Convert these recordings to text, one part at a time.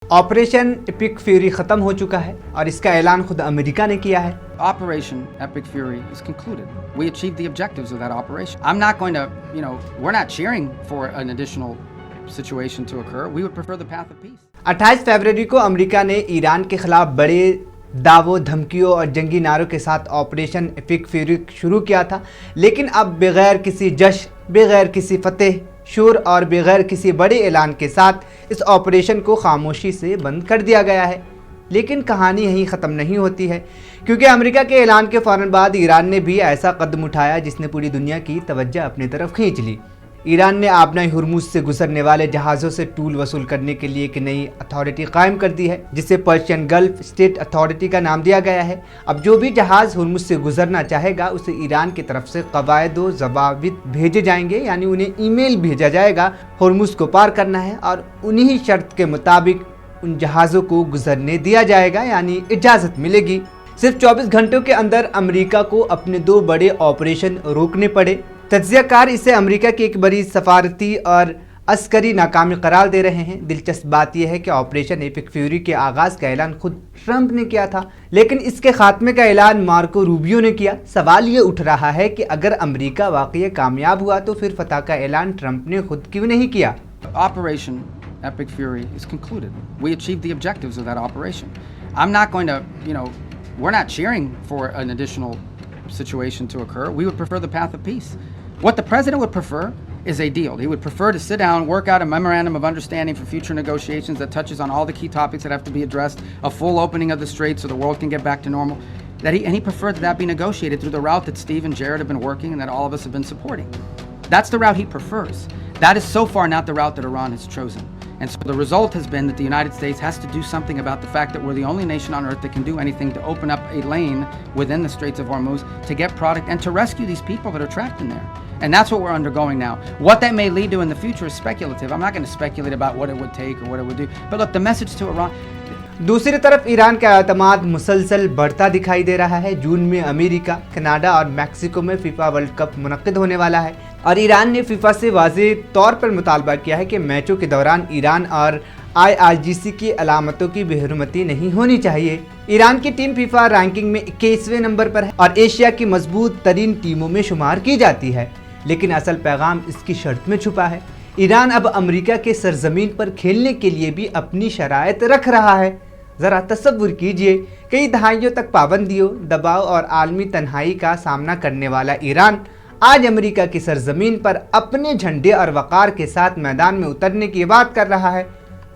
Operation epic fury खत्म हो चुका है और इसका ऐलान खुद अमेरिका ने किया है। Operation Epic Fury is concluded. We achieved the objectives of that operation. I'm not going to, we're not cheering for an additional situation to occur. We would prefer the path of peace. 28 फरवरी को America ने Iran के खिलाफ बड़े दावों, धमकियों और जंगी नारों के साथ ऑपरेशन एपिक फ्यूरी शुरू किया था, लेकिन अब बगैर किसी जश्न, बगैर किसी फतेह शोर और बगैर किसी बड़े ऐलान के साथ इस ऑपरेशन को खामोशी से बंद कर दिया गया है। लेकिन कहानी यहीं ख़त्म नहीं होती है, क्योंकि अमेरिका के ऐलान के फ़ौरन बाद ईरान ने भी ऐसा कदम उठाया जिसने पूरी दुनिया की तवज्जो अपनी तरफ खींच ली। ईरान ने आबनाई हुर्मुज़ से गुजरने वाले जहाज़ों से टूल वसूल करने के लिए एक नई अथॉरिटी कायम कर दी है, जिसे पर्शियन गल्फ स्टेट अथॉरिटी का नाम दिया गया है। अब जो भी जहाज़ हुर्मुज़ से गुजरना चाहेगा उसे ईरान की तरफ से कवायद व ज़वाबित भेजे जाएंगे, यानी उन्हें ईमेल भेजा जाएगा हुर्मुज़ को पार करना है और उन्हीं शर्त के मुताबिक उन जहाज़ों को गुजरने दिया जाएगा, यानी इजाज़त मिलेगी। सिर्फ 24 घंटों के अंदर अमेरिका को अपने 2 बड़े ऑपरेशन रोकने पड़े। तज्ज़ियाकार इसे अमेरिका की एक बड़ी सफारती और अस्करी नाकामी करार दे रहे हैं। दिलचस्प बात यह है कि ऑपरेशन एपिक फ्यूरी के आगाज़ का ऐलान खुद ट्रंप ने किया था, लेकिन इसके खात्मे का ऐलान मार्को रूबियो ने किया। सवाल ये उठ रहा है कि अगर अमेरिका वाकई कामयाब हुआ तो फिर फतह का ऐलान ट्रंप ने खुद क्यों नहीं किया। Operation Epic Fury is concluded. We achieved the objectives of that operation. I'm not going to, we're not cheering for an additional situation to occur. We would prefer the path of peace. What the president would prefer is a deal. He would prefer to sit down, work out a memorandum of understanding for future negotiations that touches on all the key topics that have to be addressed, a full opening of the strait so the world can get back to normal. And he preferred that be negotiated through the route that Steve and Jared have been working and that all of us have been supporting. That's the route he prefers. That is so far not the route that Iran has chosen. And so the result has been that the United States has to do something about the fact that we're the only nation on earth that can do anything to open up a lane within the Straits of Hormuz to get product and to rescue these people that are trapped in there. And that's what we're undergoing now. What that may lead to in the future is speculative. I'm not going to speculate about what it would take or what it would do. But look, the message to Iran... दूसरी तरफ Iran का एतमाद मुसलसल बढ़ता दिखाई दे रहा है। जून में अमेरिका, कनाडा और मैक्सिको में फीफा वर्ल्ड कप मुनक्किद होने वाला है और ईरान ने फीफा से वाज़ेह तौर पर मुतालबा किया है कि मैचों के दौरान ईरान और IRGC की अलामतों की बेहुरमती नहीं होनी चाहिए। ईरान की टीम फीफा रैंकिंग में 21वें नंबर पर है और एशिया की मजबूत तरीन टीमों में शुमार की जाती है, लेकिन असल पैगाम इसकी शर्त में छुपा है। ईरान अब अमेरिका के सरजमीन पर खेलने के लिए भी अपनी शराइत रख रहा है। ज़रा तसव्वुर कीजिए, कई दहाइयों तक पाबंदियों, दबाव और आलमी तन्हाई का सामना करने वाला ईरान आज अमेरिका की सरजमीन पर अपने झंडे और वक़ार के साथ मैदान में उतरने की बात कर रहा है।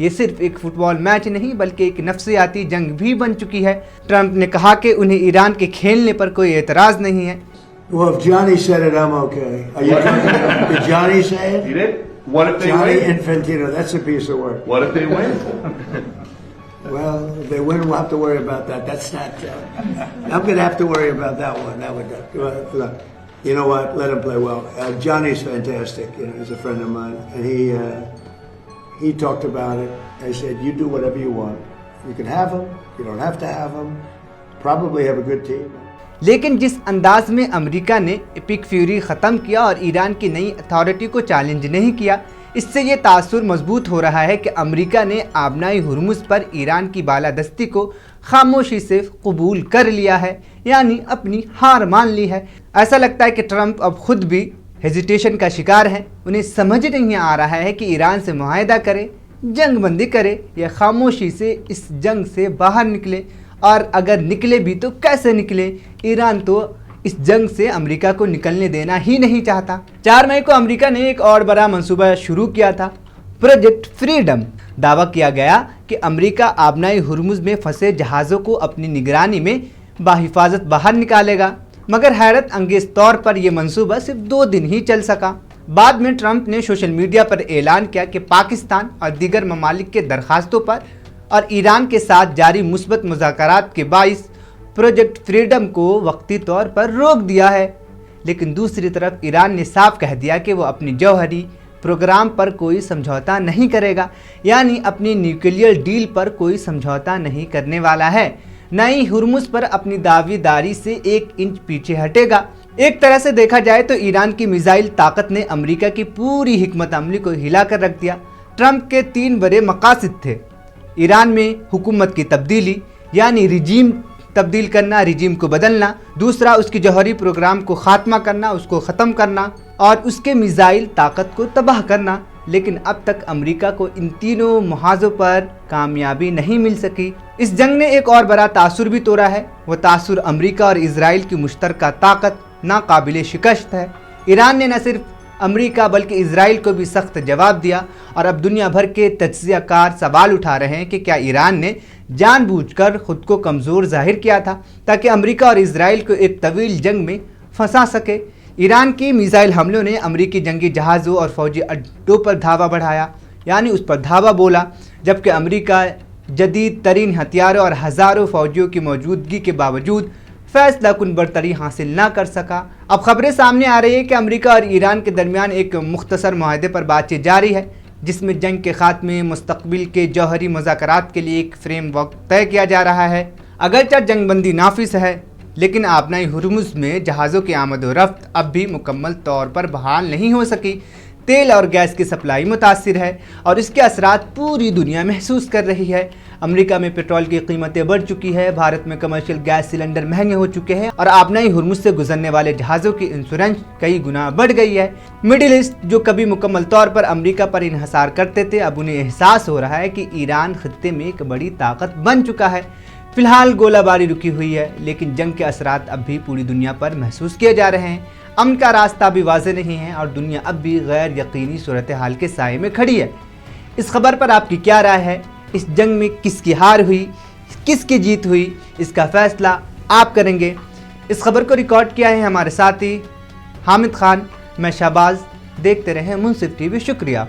ये सिर्फ एक फुटबॉल मैच नहीं बल्कि एक नफ्सियाती जंग भी बन चुकी है। ट्रंप ने कहा कि उन्हें ईरान के खेलने पर कोई एतराज़ नहीं है। Well, if Johnny said it, I'm okay. Are you talking? Did Johnny say it? He did. What if they Johnny win? Infantino, that's a piece of work. What if they win? Well, if they win, we'll have to worry about that. That's not... I'm going to have to worry about that one. Look, you know what? Let him play well. Johnny's fantastic. He's a friend of mine. And he talked about it. I said, you do whatever you want. You can have him. You don't have to have him. Probably have a good team. लेकिन जिस अंदाज में America ने epic fury ख़त्म किया और Iran की नई अथॉरिटी को चैलेंज नहीं किया, इससे ये तासुर मजबूत हो रहा है कि अमेरिका ने आबनाई हुर्मुज़ पर ईरान की बालादस्ती को खामोशी से कबूल कर लिया है, यानी अपनी हार मान ली है। ऐसा लगता है कि ट्रंप अब खुद भी हेजिटेशन का शिकार हैं। उन्हें समझ नहीं आ रहा है कि ईरान से मुआहदा करे, जंग बंदी करे या खामोशी से इस जंग से बाहर निकले, और अगर निकले भी तो कैसे निकले। ईरान तो इस जंग से अमेरिका को निकलने देना ही नहीं चाहता। 4 मई को अमेरिका ने एक और बड़ा मंसूबा शुरू किया था, प्रोजेक्ट फ्रीडम। दावा किया गया कि अमेरिका आबनाई हुर्मुज़ में फंसे जहाज़ों को अपनी निगरानी में बाहिफाजत बाहर निकालेगा, मगर हैरत अंगेज़ तौर पर यह मंसूबा सिर्फ 2 दिन ही चल सका। बाद में ट्रंप ने सोशल मीडिया पर ऐलान किया कि पाकिस्तान और दीगर ममालिक के दरखास्तों पर और ईरान के साथ जारी मुस्बत मुज़ाकरात के बाइस प्रोजेक्ट फ्रीडम को वक्ती तौर पर रोक दिया है। लेकिन दूसरी तरफ ईरान ने साफ कह दिया कि वो अपनी जौहरी प्रोग्राम पर कोई समझौता नहीं करेगा, यानी अपनी न्यूक्लियर डील पर कोई समझौता नहीं करने वाला है, न ही हुर्मुज़ पर अपनी दावेदारी से 1 इंच पीछे हटेगा। एक तरह से देखा जाए तो ईरान की मिसाइल ताकत ने अमेरिका की पूरी हिकमत अमली को हिला कर रख दिया। ट्रंप के 3 बड़े मकासद थे, ईरान में हुकूमत की तब्दीली यानी रिजीम तब्दील करना, रिजीम को बदलना, दूसरा उसकी जौहरी प्रोग्राम को ख़ात्मा करना, उसको ख़त्म करना और उसके मिसाइल ताकत को तबाह करना। लेकिन अब तक अमेरिका को इन तीनों महाजों पर कामयाबी नहीं मिल सकी। इस जंग ने एक और बड़ा तासुर भी तोड़ा है, वो तासुर अमेरिका और इजराइल की मुश्तरका ताकत नाकाबिले शिकस्त है। ईरान ने न सिर्फ अमेरिका बल्कि इजराइल को भी सख्त जवाब दिया और अब दुनिया भर के तज्ज़ियाकार सवाल उठा रहे हैं कि क्या ईरान ने जानबूझकर खुद को कमज़ोर जाहिर किया था ताकि अमेरिका और इजराइल को एक तवील जंग में फंसा सके। ईरान की मिसाइल हमलों ने अमेरिकी जंगी जहाज़ों और फौजी अड्डों पर धावा बढ़ाया, यानी उस पर धावा बोला, जबकि अमेरिका जदीद तरीन हथियारों और हज़ारों फौजियों की मौजूदगी के बावजूद फैसला कुन बरतरी हासिल ना कर सका। अब खबरें सामने आ रही है कि अमेरिका और ईरान के दरमियान एक मुख्तसर मुआहदे पर बातचीत जारी है, जिसमें जंग के खात्मे मुस्तकबिल के जौहरी मुज़ाकरात के लिए एक फ्रेमवर्क तय किया जा रहा है। अगरचे जंगबंदी नाफिस है, लेकिन आबनाई हुर्मुज़ में जहाज़ों की आमद व रफ्त अब भी मुकम्मल तौर पर बहाल नहीं हो सकी। तेल और गैस की सप्लाई मुतासिर है और इसके असरात पूरी दुनिया महसूस कर रही है। अमेरिका में पेट्रोल की कीमतें बढ़ चुकी है, भारत में कमर्शियल गैस सिलेंडर महंगे हो चुके हैं और आबनाई हुर्मुज़ से गुजरने वाले जहाज़ों की इंश्योरेंस कई गुना बढ़ गई है। मिडिल ईस्ट जो कभी मुकम्मल तौर पर अमेरिका पर इन्हिसार करते थे, अब उन्हें एहसास हो रहा है कि ईरान खित्ते में एक बड़ी ताकत बन चुका है। फिलहाल गोलाबारी रुकी हुई है, लेकिन जंग के असरात अब भी पूरी दुनिया पर महसूस किए जा रहे हैं। अमन का रास्ता भी वाज़ेह नहीं है और दुनिया अब भी गैर यकीनी सूरत हाल के साए में खड़ी है। इस खबर पर आपकी क्या राय है? इस जंग में किसकी हार हुई, किसकी जीत हुई, इसका फैसला आप करेंगे। इस खबर को रिकॉर्ड किया है हमारे साथी हामिद खान। मैं शहबाज, देखते रहें मुंसिफ टीवी। शुक्रिया।